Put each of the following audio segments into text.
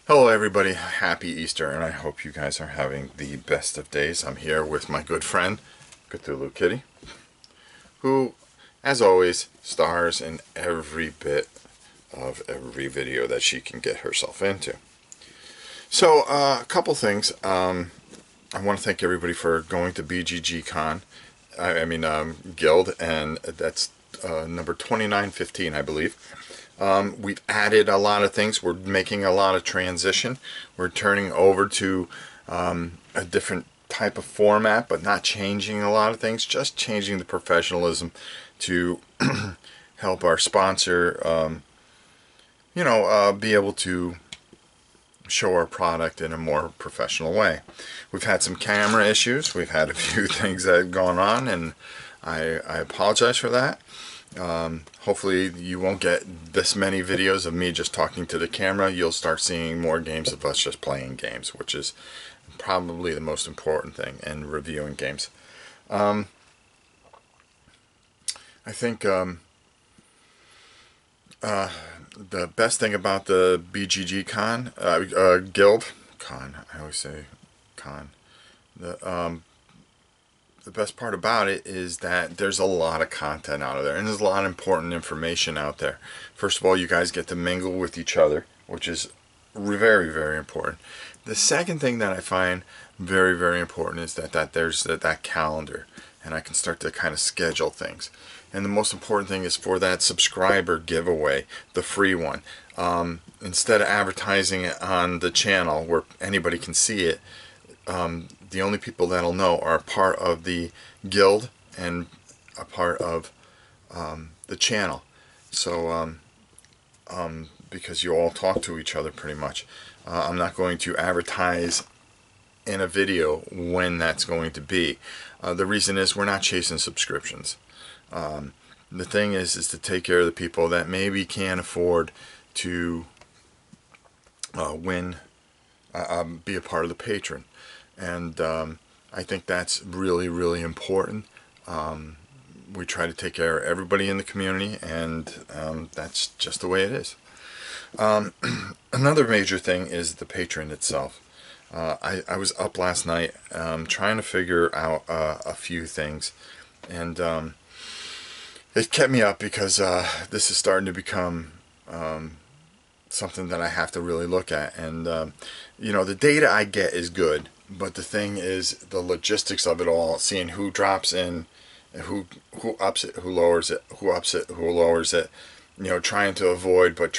Hello everybody, happy Easter, and I hope you guys are having the best of days. I'm here with my good friend, Cthulhu Kitty, who, as always, stars in every bit of every video that she can get herself into. So, a couple things. I want to thank everybody for going to BGG Guild, and that's number 2915, I believe. We've added a lot of things. We're making a lot of transition. We're turning over to a different type of format, but not changing a lot of things, just changing the professionalism to help our sponsor, be able to show our product in a more professional way. We've had some camera issues. We've had a few things that have gone on, and I apologize for that. Hopefully you won't get this many videos of me just talking to the camera. You'll start seeing more games of us just playing games, which is probably the most important thing, and reviewing games. I think the best thing about the BGG Guild, I always say con, the best part about it is that there's a lot of content out there, and there's a lot of important information out there. First of all, you guys get to mingle with each other, which is very, very important. The second thing that I find very, very important is that there's that calendar, and I can start to kind of schedule things. And the most important thing is for that subscriber giveaway, the free one. Instead of advertising it on the channel where anybody can see it, the only people that'll know are a part of the guild and a part of the channel. So because you all talk to each other pretty much, I'm not going to advertise in a video when that's going to be. The reason is we're not chasing subscriptions. The thing is to take care of the people that maybe can't afford to be a part of the patron. And I think that's really, really important. We try to take care of everybody in the community, and that's just the way it is. Another major thing is the patron itself. I was up last night trying to figure out a few things, and it kept me up because this is starting to become something that I have to really look at. And the data I get is good, but the thing is the logistics of it all, seeing who drops in, who ups it, who lowers it, who ups it, who lowers it, trying to avoid, but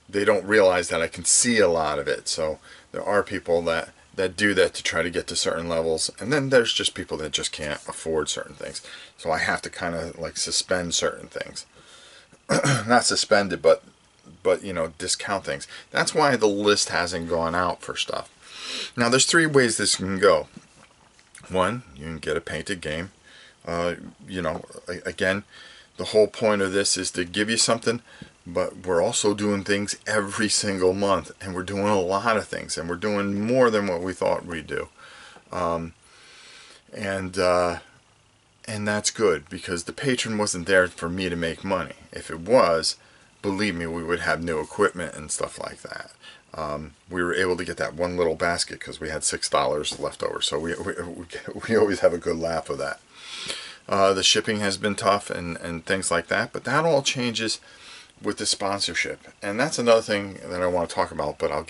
they don't realize that I can see a lot of it. So there are people that do that to try to get to certain levels, and then there's just people that just can't afford certain things. So I have to kind of like suspend certain things. Not suspend it, but discount things. That's why the list hasn't gone out for stuff. Now there's three ways this can go. One, you can get a painted game. Again, the whole point of this is to give you something, but we're also doing things every single month, and we're doing a lot of things, and we're doing more than what we thought we'd do. And that's good, because the patron wasn't there for me to make money. If it was, believe me, we would have new equipment and stuff like that. We were able to get that one little basket because we had $6 left over, so we always have a good laugh of that. The shipping has been tough and things like that, but that all changes with the sponsorship, and that's another thing that I want to talk about. But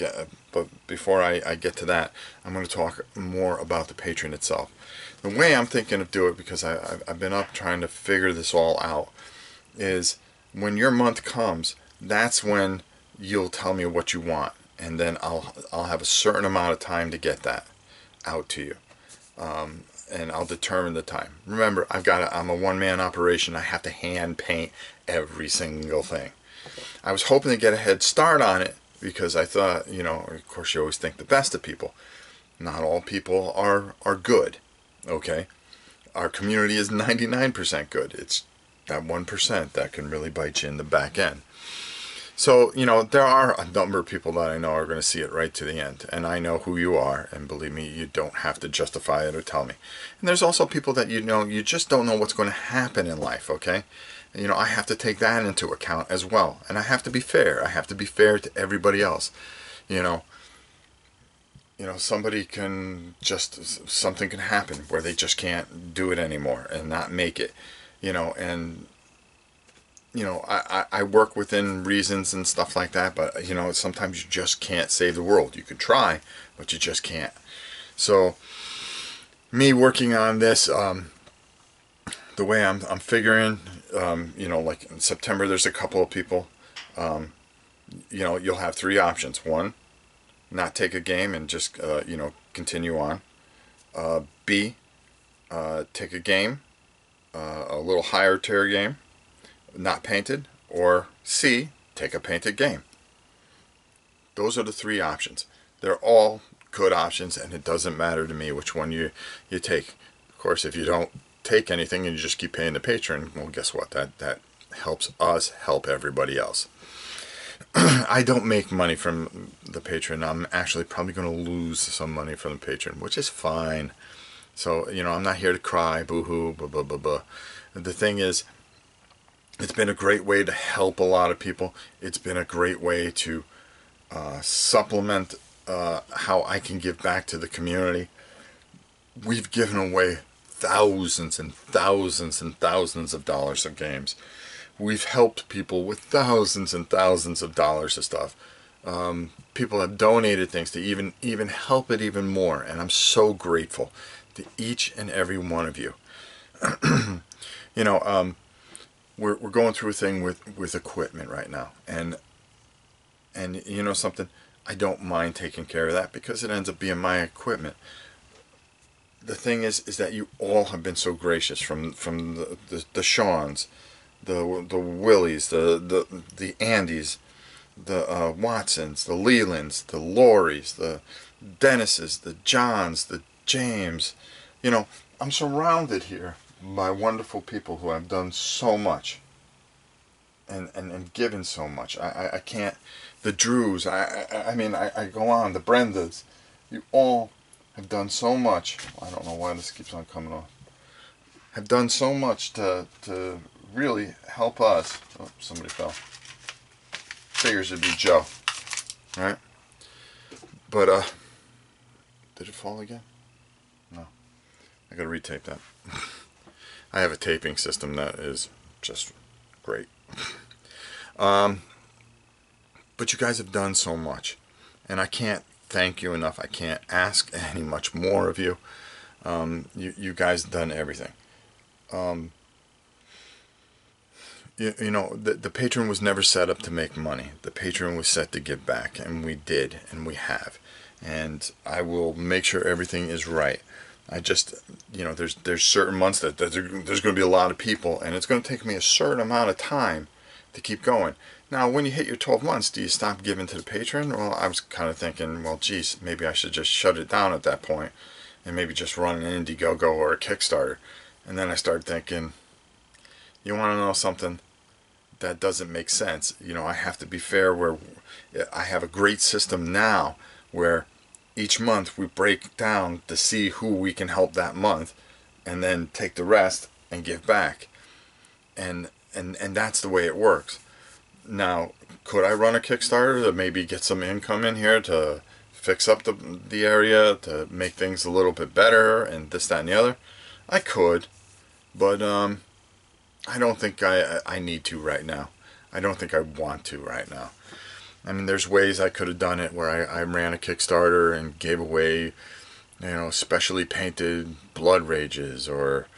before I get to that, I'm going to talk more about the patron itself. The way I'm thinking of doing it, because I've been up trying to figure this all out, is when your month comes, that's when you'll tell me what you want, and then I'll have a certain amount of time to get that out to you, and I'll determine the time. Remember, I'm a one-man operation. I have to hand paint every single thing. I was hoping to get a head start on it because I thought, of course you always think the best of people. Not all people are good, okay? Our community is 99% good. It's that 1% that can really bite you in the back end. So, there are a number of people that I know are going to see it right to the end, and I know who you are, and believe me, you don't have to justify it or tell me. And there's also people that you just don't know what's going to happen in life, okay? I have to take that into account as well, and I have to be fair. I have to be fair to everybody else. You know, somebody can just, something can happen where they just can't do it anymore and not make it, and I work within reasons and stuff like that, but sometimes you just can't save the world. You could try, but you just can't. So me working on this, the way I'm figuring, like in September, there's a couple of people, you'll have three options. One, not take a game and just, continue on. B, take a game, a little higher tier game, not painted. Or C, take a painted game. Those are the three options. They're all good options, and it doesn't matter to me which one you take. Of course, if you don't take anything and you just keep paying the patron, well, guess what? That helps us help everybody else. I don't make money from the patron. I'm actually probably going to lose some money from the patron, which is fine. So, I'm not here to cry, boo-hoo, blah, blah, blah, blah. The thing is, it's been a great way to help a lot of people. It's been a great way to supplement how I can give back to the community. We've given away thousands and thousands and thousands of dollars of games. We've helped people with thousands and thousands of dollars of stuff. People have donated things to even help it even more, and I'm so grateful to each and every one of you. We're going through a thing with equipment right now, and something, I don't mind taking care of that because it ends up being my equipment. The thing is that you all have been so gracious, from the Shawns, the Willies, the Andys, the Watsons, the Lelands, the Lauries, the Dennises, the Johns, the James. I'm surrounded here by wonderful people who have done so much and given so much. I can't, the Drews, I go on, the Brendas, you all have done so much. I don't know why this keeps on coming off. Have done so much to really help us. Oh, somebody fell. Figures it'd be Joe, right? But did it fall again? No. I gotta retape that. I have a taping system that is just great. But you guys have done so much, and I can't thank you enough. I can't ask any much more of you. You guys have done everything. The patron was never set up to make money. The patron was set to give back, and we did, and we have. And I will make sure everything is right. I just, there's certain months that there's going to be a lot of people, and it's going to take me a certain amount of time to keep going. Now, when you hit your 12 months, do you stop giving to the patron? Well, I was kind of thinking, well, geez, maybe I should just shut it down at that point and maybe just run an Indiegogo or a Kickstarter. And then I started thinking, you want to know something? That doesn't make sense. I have to be fair, where I have a great system now where each month we break down to see who we can help that month and then take the rest and give back. And that's the way it works. Now, could I run a Kickstarter to maybe get some income in here to fix up the area, to make things a little bit better, and this, that, and the other? I could, but I don't think I need to right now. I don't think I want to right now. I mean, there's ways I could have done it where I ran a Kickstarter and gave away, specially painted Blood Rages or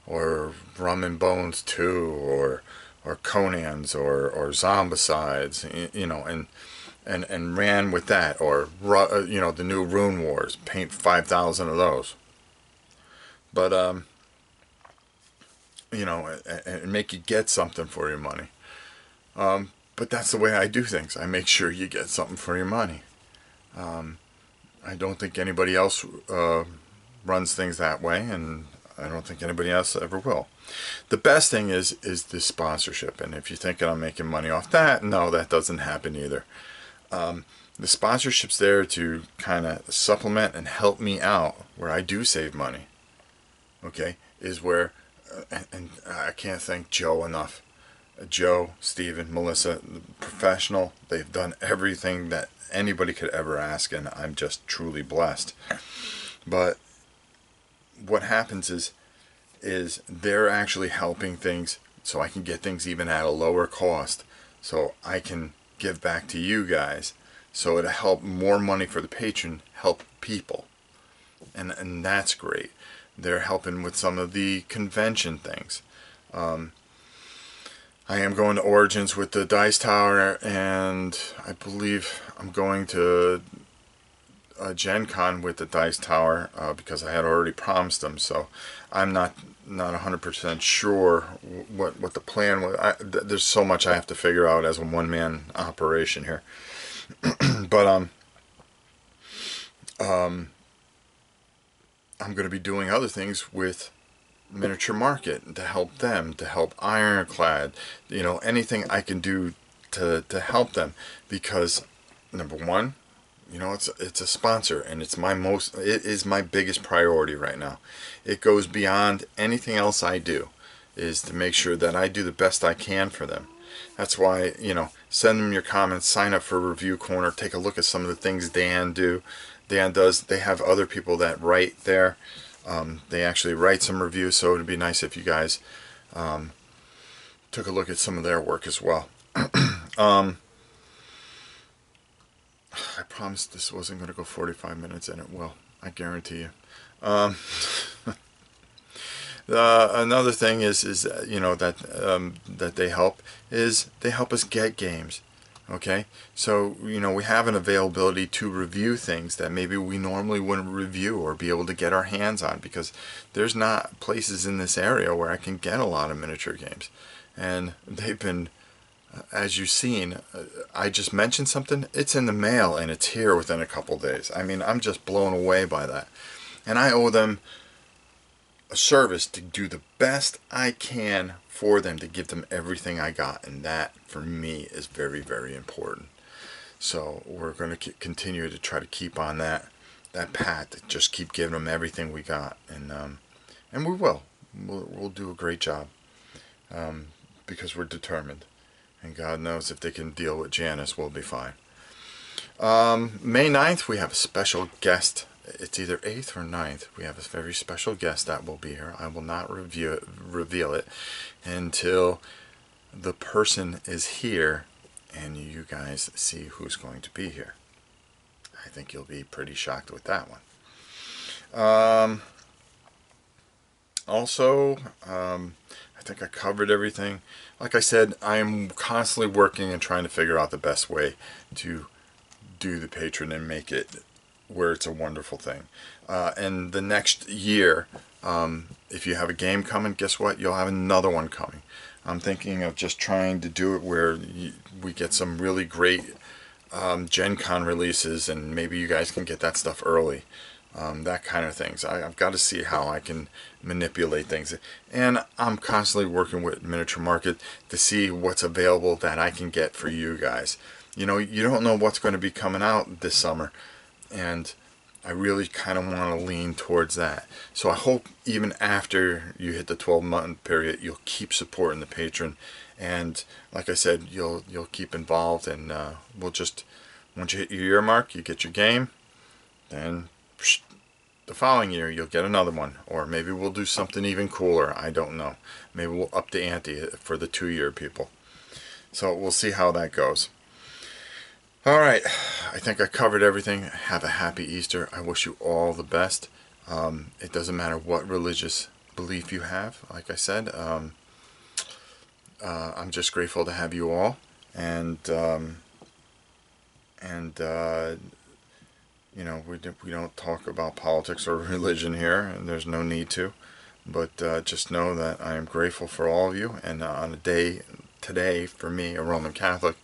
Rum and Bones 2 or Conans or Zombicides, and ran with that, or the new Rune Wars, paint 5,000 of those. But and make you get something for your money. But that's the way I do things. I make sure you get something for your money. I don't think anybody else runs things that way, and I don't think anybody else ever will. The best thing is the sponsorship, and if you're thinking I'm making money off that, no, that doesn't happen either. The sponsorship's there to kind of supplement and help me out where I do save money. Okay, is where, and I can't thank Joe enough. Joe, Steven, Melissa, professional. They've done everything that anybody could ever ask, and I'm just truly blessed. But what happens is they're actually helping things so I can get things even at a lower cost, so I can give back to you guys, so it'll help more money for the patron, help people, and that's great. They're helping with some of the convention things. I am going to Origins with the Dice Tower, and I believe I'm going to Gen Con with the Dice Tower because I had already promised them. So I'm not 100% sure what the plan was. There's so much I have to figure out as a one-man operation here. But I'm going to be doing other things with Miniature Market to help them, to help Ironclad, anything I can do to help them, because number one, it's a sponsor, and it is my biggest priority right now. It goes beyond anything else I do, is to make sure that I do the best I can for them. That's why, send them your comments, sign up for Review Corner, take a look at some of the things Dan does. They have other people that write there. They actually write some reviews, so it would be nice if you guys took a look at some of their work as well. I promised this wasn't going to go 45 minutes, and it will. I guarantee you. Another thing is that they help us get games. Okay, so we have an availability to review things that maybe we normally wouldn't review or be able to get our hands on, because there's not places in this area where I can get a lot of miniature games, and they've been, as you've seen, I just mentioned something, it's in the mail and it's here within a couple days. I mean, I'm just blown away by that, and I owe them a service to do the best I can for them, to give them everything I got, and that for me is very, very important. So we're going to continue to try to keep on that path, to just keep giving them everything we got, and we will. We'll do a great job, because we're determined, and God knows if they can deal with Janice, we'll be fine. May 9th, we have a special guest. It's either 8th or 9th. We have a very special guest that will be here. I will not reveal it until the person is here and you guys see who's going to be here. I think you'll be pretty shocked with that one. Also, I think I covered everything. Like I said, I'm constantly working and trying to figure out the best way to do the patron and make it where it's a wonderful thing. And the next year, if you have a game coming, guess what? You'll have another one coming. I'm thinking of just trying to do it where we get some really great Gen Con releases, and maybe you guys can get that stuff early. That kind of things. I've got to see how I can manipulate things. And I'm constantly working with Miniature Market to see what's available that I can get for you guys. You don't know what's going to be coming out this summer, and I really kind of want to lean towards that. So I hope even after you hit the 12-month period, you'll keep supporting the patron, and like I said, you'll keep involved, and we'll just, once you hit your year mark, you get your game, then the following year you'll get another one, or maybe we'll do something even cooler. I don't know. Maybe we'll up the ante for the 2-year people. So we'll see how that goes. Alright, I think I covered everything. Have a happy Easter. I wish you all the best. It doesn't matter what religious belief you have. Like I said, I'm just grateful to have you all, and we don't talk about politics or religion here, and there's no need to. But just know that I am grateful for all of you, and on a day today, for me, a Roman Catholic,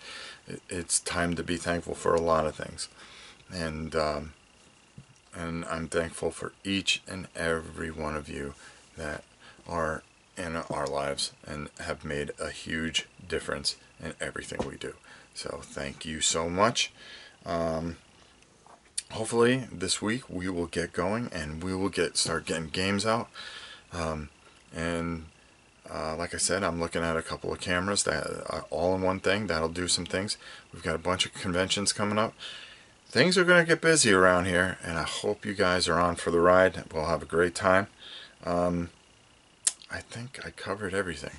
it's time to be thankful for a lot of things, and I'm thankful for each and every one of you that are in our lives and have made a huge difference in everything we do. So thank you so much. Hopefully this week we will get going, and we will start getting games out, and Like I said, I'm looking at a couple of cameras that are all in one thing. That'll do some things. We've got a bunch of conventions coming up. Things are going to get busy around here, and I hope you guys are on for the ride. We'll have a great time. I think I covered everything.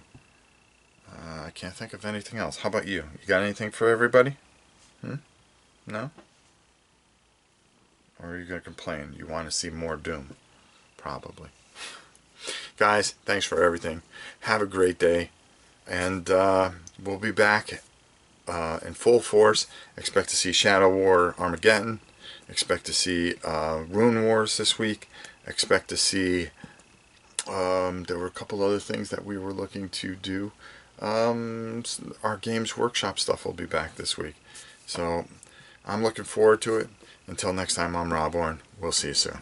I can't think of anything else. How about you? You got anything for everybody? No? Or are you going to complain? You want to see more doom? Probably. Guys, thanks for everything. Have a great day. And we'll be back in full force. Expect to see Shadow War Armageddon. Expect to see Rune Wars this week. Expect to see... there were a couple other things that we were looking to do. Our Games Workshop stuff will be back this week. So I'm looking forward to it. Until next time, I'm Rob Orn. We'll see you soon.